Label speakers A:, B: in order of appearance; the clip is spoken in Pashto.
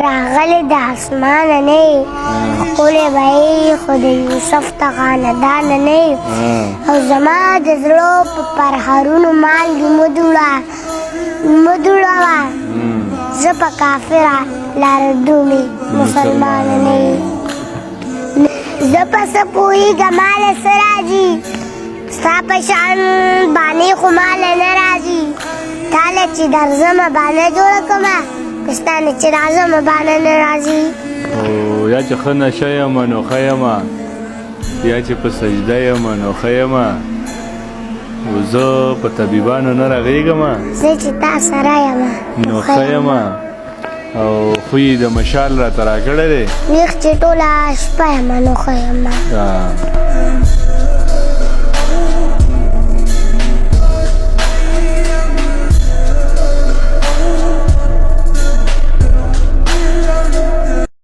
A: راغلی د اسمانه نه ښکلی به یې خو د یوسف د خاندانه نه او زما د زړه په پرهرونو مالګې مه دوړوه زه په کافره لاره دومې مسلمانه نه زه په څه پوهېږم ماله څه راځي ستا په شان بانې خو ماله نه راځي تاله چې درځمه بانه جوړه کړمه که ستا نه چې راځمه بانه نه راځي
B: یا چې ښه نشه یم نو ښه یم یا چې په سجده یم نو ښه یم زه په طبیبانو نه رغېږم
A: زه چې تا سره یم
B: نو ښه یم او خوی د مشال راته راکړی دی
A: ویښ چې ټوله شپه یم نو ښه یم